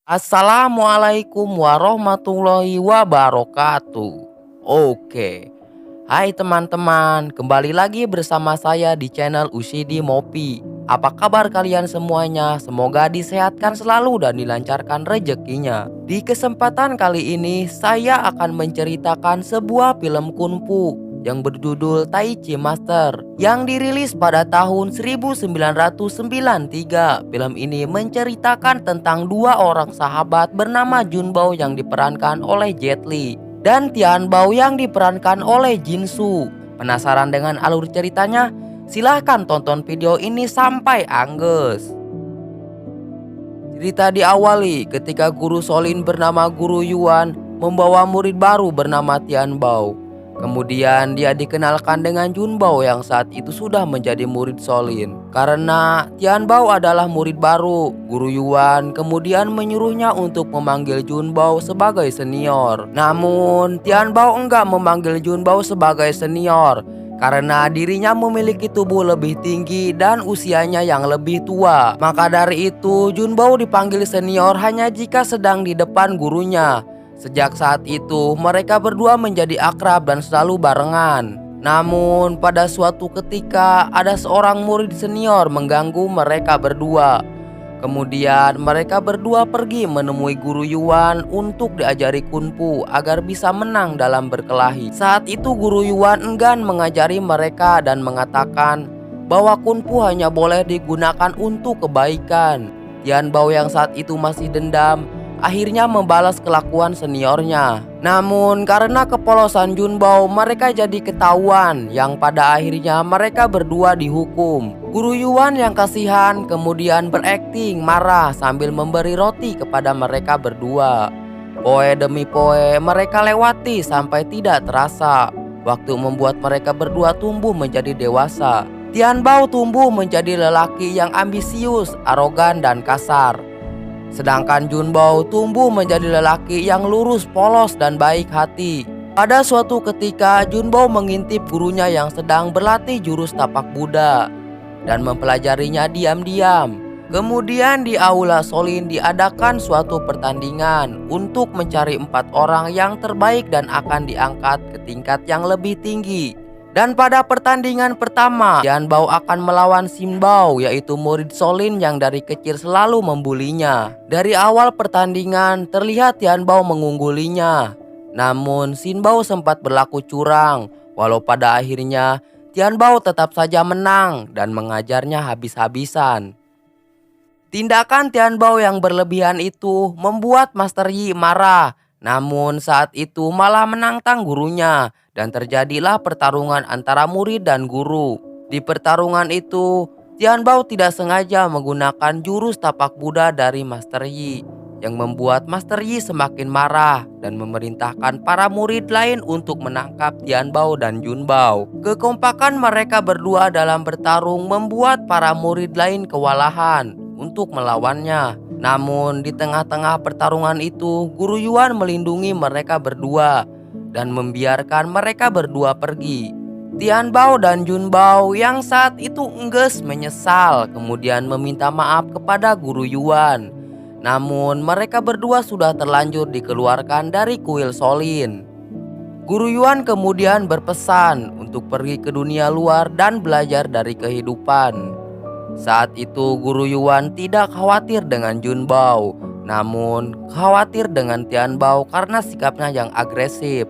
Assalamualaikum warahmatullahi wabarakatuh. Oke, hai teman-teman, kembali lagi bersama saya di channel UCD Mopi. Apa kabar kalian semuanya? Semoga disehatkan selalu dan dilancarkan rezekinya. Di kesempatan kali ini, saya akan menceritakan sebuah film kungfu yang berjudul Tai Chi Master yang dirilis pada tahun 1993. Film ini menceritakan tentang dua orang sahabat bernama Junbao yang diperankan oleh Jet Li dan Tian Bao yang diperankan oleh Jin Soo. Penasaran dengan alur ceritanya? Silahkan tonton video ini sampai angges. Cerita diawali ketika guru Solin bernama Guru Yuan membawa murid baru bernama Tian Bao. Kemudian dia dikenalkan dengan Jun Bao yang saat itu sudah menjadi murid Solin. Karena Tian Bao adalah murid baru, Guru Yuan kemudian menyuruhnya untuk memanggil Jun Bao sebagai senior. Namun Tian Bao enggak memanggil Jun Bao sebagai senior karena dirinya memiliki tubuh lebih tinggi dan usianya yang lebih tua. Maka dari itu Jun Bao dipanggil senior hanya jika sedang di depan gurunya. Sejak saat itu mereka berdua menjadi akrab dan selalu barengan. Namun pada suatu ketika ada seorang murid senior mengganggu mereka berdua. Kemudian mereka berdua pergi menemui Guru Yuan untuk diajari kungfu agar bisa menang dalam berkelahi. Saat itu Guru Yuan enggan mengajari mereka dan mengatakan bahwa kungfu hanya boleh digunakan untuk kebaikan. Tian Bao yang saat itu masih dendam akhirnya membalas kelakuan seniornya. Namun karena kepolosan Jun Bao mereka jadi ketahuan yang pada akhirnya mereka berdua dihukum. Guru Yuan yang kasihan kemudian berakting marah sambil memberi roti kepada mereka berdua. Poe demi poe mereka lewati sampai tidak terasa. Waktu membuat mereka berdua tumbuh menjadi dewasa. Tian Bao tumbuh menjadi lelaki yang ambisius, arogan dan kasar. Sedangkan Jun Bao tumbuh menjadi lelaki yang lurus, polos, dan baik hati. Pada suatu ketika Jun Bao mengintip gurunya yang sedang berlatih jurus tapak Buddha dan mempelajarinya diam-diam. Kemudian di aula Solin diadakan suatu pertandingan untuk mencari 4 orang yang terbaik dan akan diangkat ke tingkat yang lebih tinggi. Dan pada pertandingan pertama, Tian Bao akan melawan Xin Bao, yaitu murid Solin yang dari kecil selalu membulinya. Dari awal pertandingan, terlihat Tian Bao mengunggulinya. Namun, Xin Bao sempat berlaku curang, walau pada akhirnya Tian Bao tetap saja menang dan mengajarnya habis-habisan. Tindakan Tian Bao yang berlebihan itu membuat Master Yi marah. Namun saat itu malah menantang gurunya dan terjadilah pertarungan antara murid dan guru. Di pertarungan itu, Tian Bao tidak sengaja menggunakan jurus tapak Buddha dari Master Yi yang membuat Master Yi semakin marah dan memerintahkan para murid lain untuk menangkap Tian Bao dan Jun Bao. Kekompakan mereka berdua dalam bertarung membuat para murid lain kewalahan untuk melawannya. Namun di tengah-tengah pertarungan itu, Guru Yuan melindungi mereka berdua dan membiarkan mereka berdua pergi. Tian Bao dan Jun Bao yang saat itu engges menyesal kemudian meminta maaf kepada Guru Yuan. Namun mereka berdua sudah terlanjur dikeluarkan dari kuil Solin. Guru Yuan kemudian berpesan untuk pergi ke dunia luar dan belajar dari kehidupan. Saat itu Guru Yuan tidak khawatir dengan Jun Bao, namun khawatir dengan Tian Bao karena sikapnya yang agresif.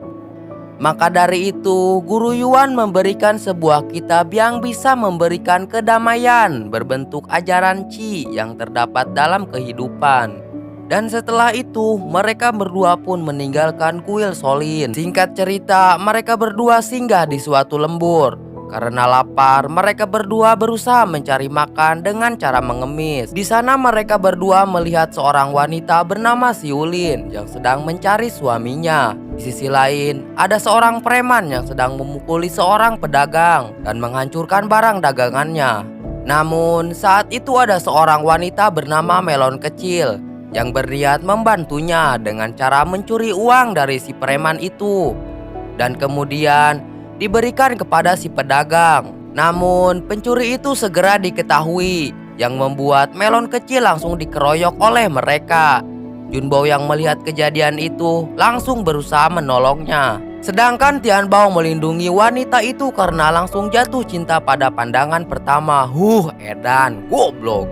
Maka dari itu Guru Yuan memberikan sebuah kitab yang bisa memberikan kedamaian berbentuk ajaran Qi yang terdapat dalam kehidupan. Dan setelah itu mereka berdua pun meninggalkan kuil Solin. Singkat cerita, mereka berdua singgah di suatu lembur. Karena lapar, mereka berdua berusaha mencari makan dengan cara mengemis. Di sana mereka berdua melihat seorang wanita bernama Siulin yang sedang mencari suaminya. Di sisi lain, ada seorang preman yang sedang memukuli seorang pedagang dan menghancurkan barang dagangannya. Namun, saat itu ada seorang wanita bernama Melon kecil yang berniat membantunya dengan cara mencuri uang dari si preman itu. Dan kemudian diberikan kepada si pedagang. Namun pencuri itu segera diketahui yang membuat Melon kecil langsung dikeroyok oleh mereka. Junbao yang melihat kejadian itu langsung berusaha menolongnya. Sedangkan Tian Bao melindungi wanita itu karena langsung jatuh cinta pada pandangan pertama. Edan, goblok.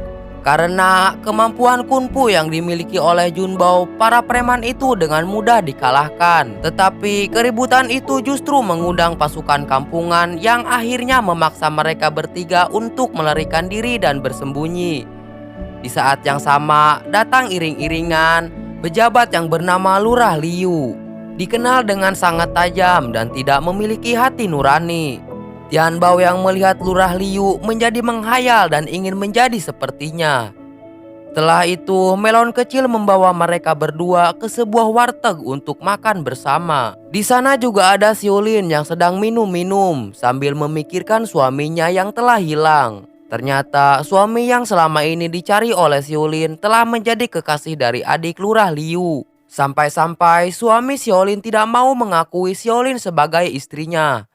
Karena kemampuan kunfu yang dimiliki oleh Junbao, para preman itu dengan mudah dikalahkan. Tetapi keributan itu justru mengundang pasukan kampungan yang akhirnya memaksa mereka bertiga untuk melarikan diri dan bersembunyi. Di saat yang sama, datang iring-iringan pejabat yang bernama Lurah Liu. Dikenal dengan sangat tajam dan tidak memiliki hati nurani. Tian Bao yang melihat Lurah Liu menjadi menghayal dan ingin menjadi sepertinya. Setelah itu, Melon kecil membawa mereka berdua ke sebuah warteg untuk makan bersama. Di sana juga ada Xiaolin yang sedang minum-minum sambil memikirkan suaminya yang telah hilang. Ternyata suami yang selama ini dicari oleh Xiaolin telah menjadi kekasih dari adik Lurah Liu. Sampai-sampai suami Xiaolin tidak mau mengakui Xiaolin sebagai istrinya.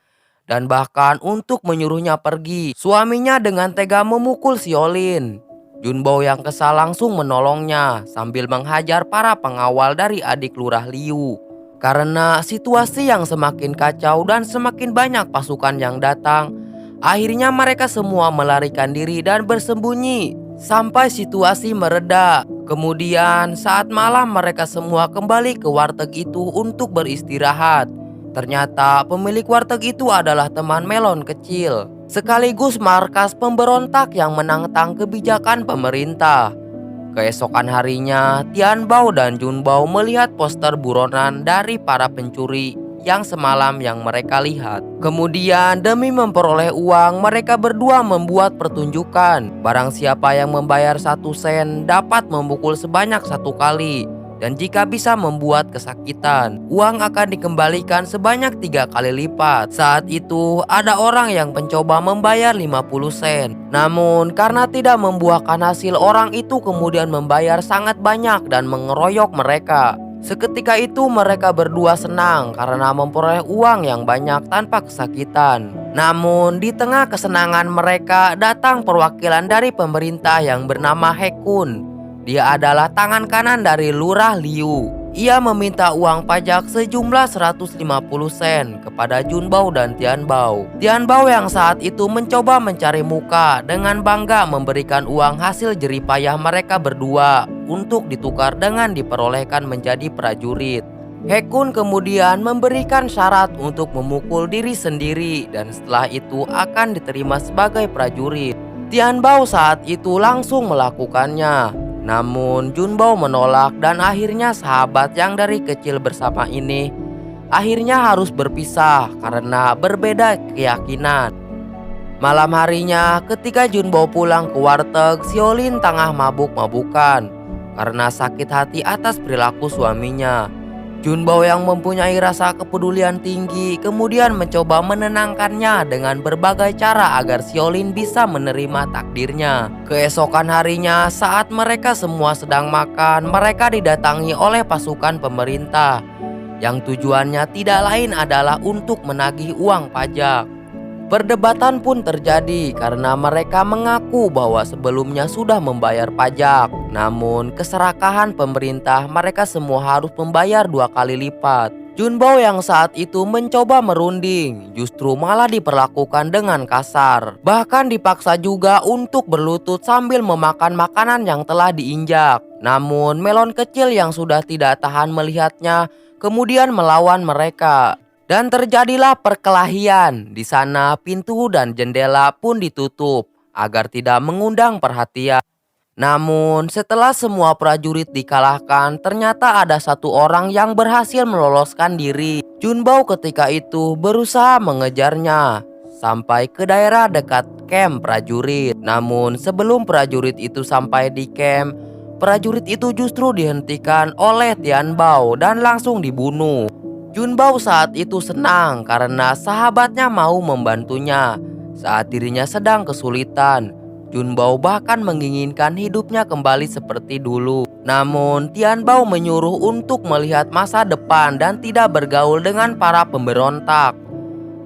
Dan bahkan untuk menyuruhnya pergi, suaminya dengan tega memukul Xiaolin. Junbao yang kesal langsung menolongnya sambil menghajar para pengawal dari adik Lurah Liu. Karena situasi yang semakin kacau dan semakin banyak pasukan yang datang, akhirnya mereka semua melarikan diri dan bersembunyi sampai situasi mereda. Kemudian saat malam mereka semua kembali ke warteg itu untuk beristirahat. Ternyata pemilik warteg itu adalah teman Melon kecil, sekaligus markas pemberontak yang menantang kebijakan pemerintah. Keesokan harinya, Tian Bao dan Junbao melihat poster buronan dari para pencuri yang semalam yang mereka lihat. Kemudian demi memperoleh uang, mereka berdua membuat pertunjukan. Barang siapa yang membayar 1 sen dapat memukul sebanyak 1 kali. Dan jika bisa membuat kesakitan, uang akan dikembalikan sebanyak 3 kali lipat. Saat itu ada orang yang mencoba membayar 50 sen. Namun karena tidak membuahkan hasil, orang itu kemudian membayar sangat banyak dan mengeroyok mereka. Seketika itu mereka berdua senang karena memperoleh uang yang banyak tanpa kesakitan. Namun di tengah kesenangan mereka datang perwakilan dari pemerintah yang bernama Hekun. Dia adalah tangan kanan dari Lurah Liu. Ia meminta uang pajak sejumlah 150 sen kepada Junbao dan Tian Bao. Tian Bao yang saat itu mencoba mencari muka dengan bangga memberikan uang hasil jeripayah mereka berdua untuk ditukar dengan diperolehkan menjadi prajurit. Hekun kemudian memberikan syarat untuk memukul diri sendiri dan setelah itu akan diterima sebagai prajurit. Tian Bao saat itu langsung melakukannya. Namun Junbao menolak dan akhirnya sahabat yang dari kecil bersama ini akhirnya harus berpisah karena berbeda keyakinan. Malam harinya ketika Junbao pulang ke warteg, Xiaolin tengah mabuk-mabukan karena sakit hati atas perilaku suaminya. Junbao yang mempunyai rasa kepedulian tinggi kemudian mencoba menenangkannya dengan berbagai cara agar Xiaolin bisa menerima takdirnya. Keesokan harinya saat mereka semua sedang makan, mereka didatangi oleh pasukan pemerintah yang tujuannya tidak lain adalah untuk menagih uang pajak. Perdebatan pun terjadi karena mereka mengaku bahwa sebelumnya sudah membayar pajak. Namun keserakahan pemerintah, mereka semua harus membayar 2 kali lipat. Junbao yang saat itu mencoba merunding, justru malah diperlakukan dengan kasar. Bahkan dipaksa juga untuk berlutut sambil memakan makanan yang telah diinjak. Namun Melon kecil yang sudah tidak tahan melihatnya kemudian melawan mereka. Dan terjadilah perkelahian. Di sana pintu dan jendela pun ditutup agar tidak mengundang perhatian. Namun setelah semua prajurit dikalahkan, ternyata ada 1 orang yang berhasil meloloskan diri. Junbao ketika itu berusaha mengejarnya sampai ke daerah dekat camp prajurit. Namun sebelum prajurit itu sampai di camp, prajurit itu justru dihentikan oleh Tian Bao dan langsung dibunuh. Junbao saat itu senang karena sahabatnya mau membantunya saat dirinya sedang kesulitan. Junbao bahkan menginginkan hidupnya kembali seperti dulu. Namun Tian Bao menyuruh untuk melihat masa depan dan tidak bergaul dengan para pemberontak.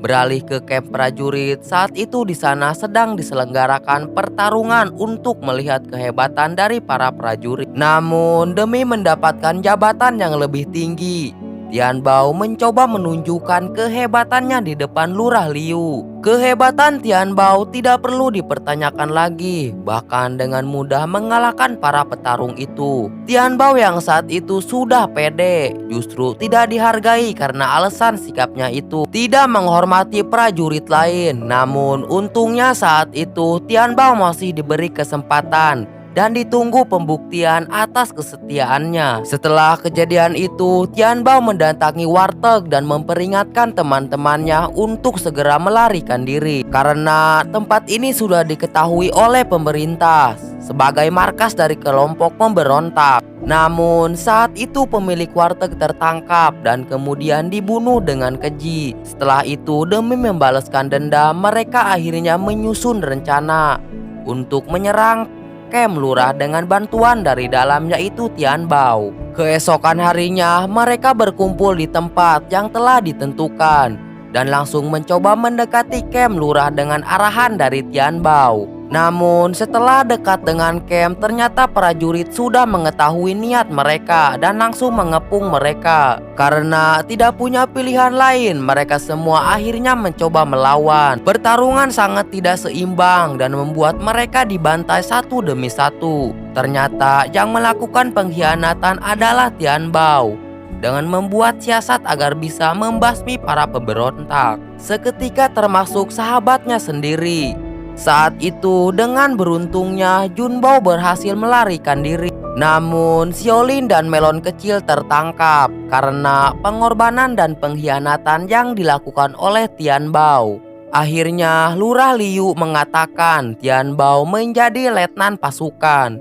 beralih ke kamp prajurit. Saat itu di sana sedang diselenggarakan pertarungan untuk melihat kehebatan dari para prajurit. Namun demi mendapatkan jabatan yang lebih tinggi, Tian Bao mencoba menunjukkan kehebatannya di depan Lurah Liu. Kehebatan Tian Bao tidak perlu dipertanyakan lagi, bahkan dengan mudah mengalahkan para petarung itu. Tian Bao yang saat itu sudah pede, justru tidak dihargai karena alasan sikapnya itu tidak menghormati prajurit lain. Namun untungnya saat itu Tian Bao masih diberi kesempatan dan ditunggu pembuktian atas kesetiaannya. Setelah kejadian itu, Tian Bao mendatangi warteg dan memperingatkan teman-temannya untuk segera melarikan diri karena tempat ini sudah diketahui oleh pemerintah sebagai markas dari kelompok pemberontak. Namun saat itu pemilik warteg tertangkap dan kemudian dibunuh dengan keji. Setelah itu demi membalaskan dendam, mereka akhirnya menyusun rencana untuk menyerang kamp lurah dengan bantuan dari dalam, yaitu Tian Bao. Keesokan harinya mereka berkumpul di tempat yang telah ditentukan dan langsung mencoba mendekati kamp lurah dengan arahan dari Tian Bao. Namun setelah dekat dengan kamp, ternyata prajurit sudah mengetahui niat mereka dan langsung mengepung mereka. Karena tidak punya pilihan lain, mereka semua akhirnya mencoba melawan. Pertarungan sangat tidak seimbang dan membuat mereka dibantai satu demi satu. Ternyata yang melakukan pengkhianatan adalah Tian Bao dengan membuat siasat agar bisa membasmi para pemberontak, seketika termasuk sahabatnya sendiri. Saat itu dengan beruntungnya Jun Bao berhasil melarikan diri. Namun Xiaolin dan Melon kecil tertangkap karena pengorbanan dan pengkhianatan yang dilakukan oleh Tian Bao. Akhirnya Lurah Liu mengatakan Tian Bao menjadi letnan pasukan.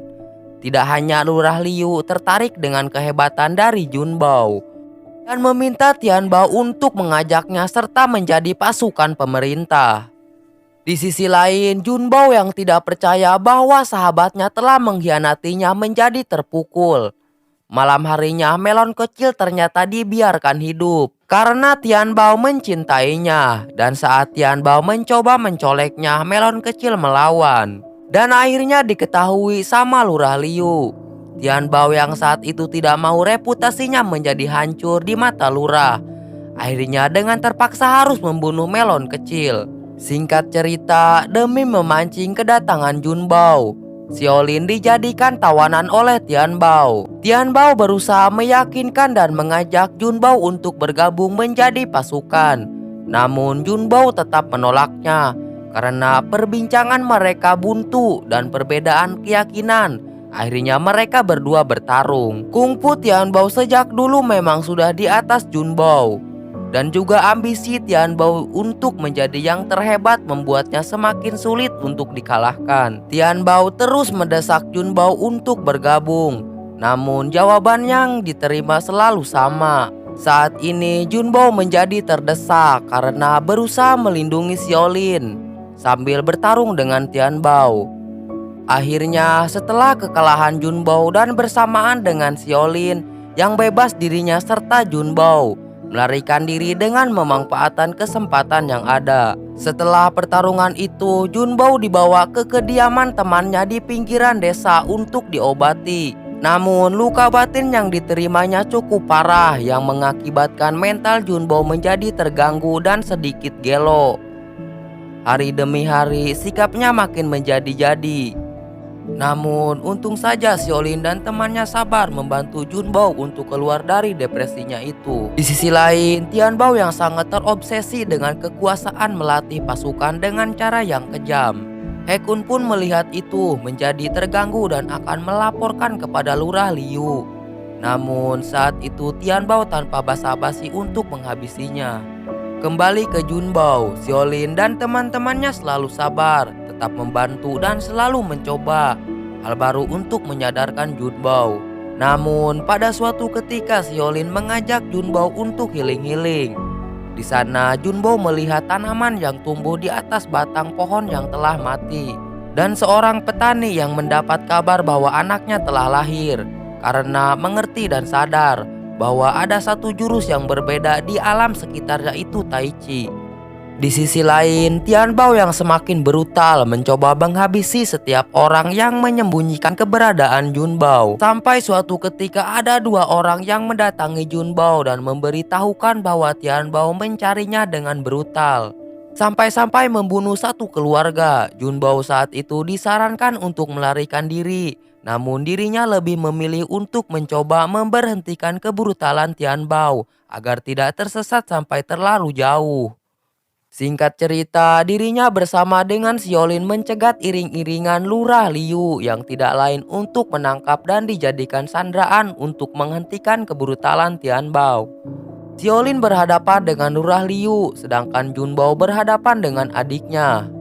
Tidak hanya Lurah Liu tertarik dengan kehebatan dari Jun Bao dan meminta Tian Bao untuk mengajaknya serta menjadi pasukan pemerintah. Di sisi lain, Jun Bao yang tidak percaya bahwa sahabatnya telah mengkhianatinya menjadi terpukul. Malam harinya Melon kecil ternyata dibiarkan hidup karena Tian Bao mencintainya. Dan saat Tian Bao mencoba mencoleknya, Melon kecil melawan. Dan akhirnya diketahui sama Lurah Liu. Tian Bao yang saat itu tidak mau reputasinya menjadi hancur di mata lurah, akhirnya dengan terpaksa harus membunuh Melon kecil. Singkat cerita, demi memancing kedatangan Jun Bao, Xiaolin dijadikan tawanan oleh Tian Bao. Tian Bao berusaha meyakinkan dan mengajak Jun Bao untuk bergabung menjadi pasukan. Namun Jun Bao tetap menolaknya karena perbincangan mereka buntu dan perbedaan keyakinan. Akhirnya mereka berdua bertarung. Kungfu Tian Bao sejak dulu memang sudah di atas Jun Bao. Dan juga ambisi Tian Bao untuk menjadi yang terhebat membuatnya semakin sulit untuk dikalahkan. Tian Bao terus mendesak Jun Bao untuk bergabung. Namun jawaban yang diterima selalu sama. Saat ini Jun Bao menjadi terdesak karena berusaha melindungi Xiaolin sambil bertarung dengan Tian Bao. Akhirnya setelah kekalahan Jun Bao dan bersamaan dengan Xiaolin yang bebas dirinya serta Jun Bao melarikan diri dengan memanfaatkan kesempatan yang ada. Setelah pertarungan itu, Jun Bao dibawa ke kediaman temannya di pinggiran desa untuk diobati. Namun luka batin yang diterimanya cukup parah yang mengakibatkan mental Jun Bao menjadi terganggu dan sedikit gelo. Hari demi hari sikapnya makin menjadi-jadi. Namun untung saja Xiaolin dan temannya sabar membantu Jun Bao untuk keluar dari depresinya itu. Di sisi lain, Tian Bao yang sangat terobsesi dengan kekuasaan melatih pasukan dengan cara yang kejam. He Kun pun melihat itu menjadi terganggu dan akan melaporkan kepada Lurah Liu. Namun saat itu Tian Bao tanpa basa-basi untuk menghabisinya. Kembali ke Jun Bao, Xiaolin dan teman-temannya selalu sabar, tetap membantu dan selalu mencoba hal baru untuk menyadarkan Jun Bao. Namun pada suatu ketika Xiaolin mengajak Jun Bao untuk healing-healing. Di sana Jun Bao melihat tanaman yang tumbuh di atas batang pohon yang telah mati dan seorang petani yang mendapat kabar bahwa anaknya telah lahir karena mengerti dan sadar bahwa ada satu jurus yang berbeda di alam sekitarnya, itu Tai Chi. Di sisi lain, Tian Bao yang semakin brutal mencoba menghabisi setiap orang yang menyembunyikan keberadaan Jun Bao. Sampai suatu ketika ada dua orang yang mendatangi Jun Bao dan memberitahukan bahwa Tian Bao mencarinya dengan brutal. Sampai-sampai membunuh satu keluarga. Jun Bao saat itu disarankan untuk melarikan diri. Namun dirinya lebih memilih untuk mencoba memberhentikan kebrutalan Tian Bao agar tidak tersesat sampai terlalu jauh. Singkat cerita, dirinya bersama dengan Xiaolin mencegat iring-iringan Lurah Liu yang tidak lain untuk menangkap dan dijadikan sandraan untuk menghentikan kebrutalan Tian Bao. Xiaolin berhadapan dengan Lurah Liu, sedangkan Jun Bao berhadapan dengan adiknya.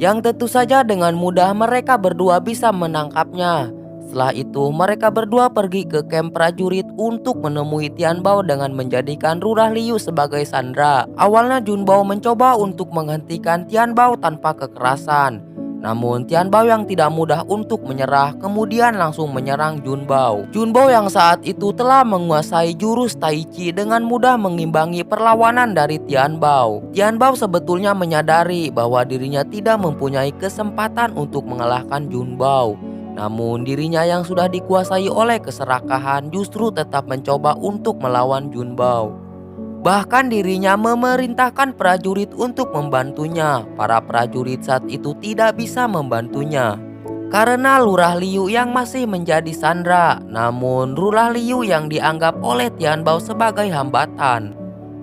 Yang tentu saja dengan mudah mereka berdua bisa menangkapnya. Setelah itu mereka berdua pergi ke kamp prajurit untuk menemui Tian Bao dengan menjadikan Lurah Liu sebagai sandera. Awalnya Jun Bao mencoba untuk menghentikan Tian Bao tanpa kekerasan. Namun Tian Bao yang tidak mudah untuk menyerah kemudian langsung menyerang Jun Bao. Jun Bao yang saat itu telah menguasai jurus Tai Chi dengan mudah mengimbangi perlawanan dari Tian Bao. Tian Bao sebetulnya menyadari bahwa dirinya tidak mempunyai kesempatan untuk mengalahkan Jun Bao. Namun dirinya yang sudah dikuasai oleh keserakahan justru tetap mencoba untuk melawan Jun Bao. Bahkan dirinya memerintahkan prajurit untuk membantunya. Para prajurit saat itu tidak bisa membantunya karena Lurah Liu yang masih menjadi sandera. Namun Lurah Liu yang dianggap oleh Tian Bao sebagai hambatan.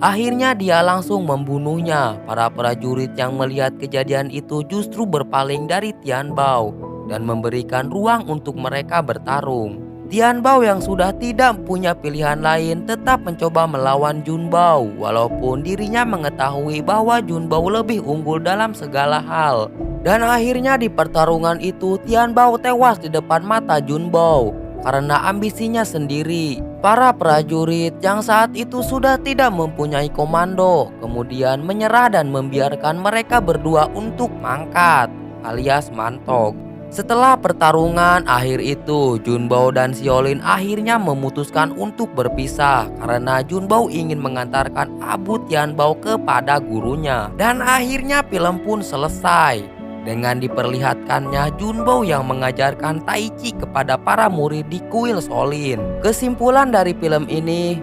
Akhirnya dia langsung membunuhnya. Para prajurit yang melihat kejadian itu justru berpaling dari Tian Bao dan memberikan ruang untuk mereka bertarung. Tian Bao yang sudah tidak punya pilihan lain tetap mencoba melawan Jun Bao walaupun dirinya mengetahui bahwa Jun Bao lebih unggul dalam segala hal. Dan akhirnya di pertarungan itu Tian Bao tewas di depan mata Jun Bao karena ambisinya sendiri. Para prajurit yang saat itu sudah tidak mempunyai komando kemudian menyerah dan membiarkan mereka berdua untuk mangkat alias mantok. Setelah pertarungan akhir itu, Jun Bao dan Xiaolin akhirnya memutuskan untuk berpisah karena Jun Bao ingin mengantarkan Abu Tian Bao kepada gurunya. Dan akhirnya film pun selesai dengan diperlihatkannya Jun Bao yang mengajarkan Tai Chi kepada para murid di kuil Shaolin. Kesimpulan dari film ini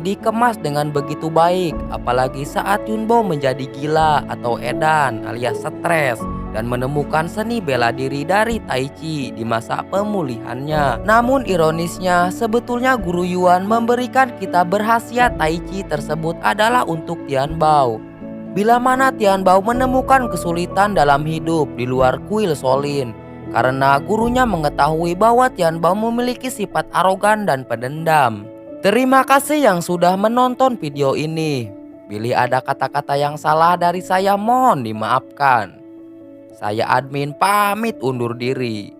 dikemas dengan begitu baik, apalagi saat Jun Bao menjadi gila atau edan alias stres dan menemukan seni bela diri dari Tai Chi di masa pemulihannya. Namun ironisnya, sebetulnya Guru Yuan memberikan kitab berhasiat Tai Chi tersebut adalah untuk Tian Bao. Bila mana Tian Bao menemukan kesulitan dalam hidup di luar kuil Shaolin, karena gurunya mengetahui bahwa Tian Bao memiliki sifat arogan dan pendendam. Terima kasih yang sudah menonton video ini. Bila ada kata-kata yang salah dari saya mohon dimaafkan. Saya admin pamit undur diri.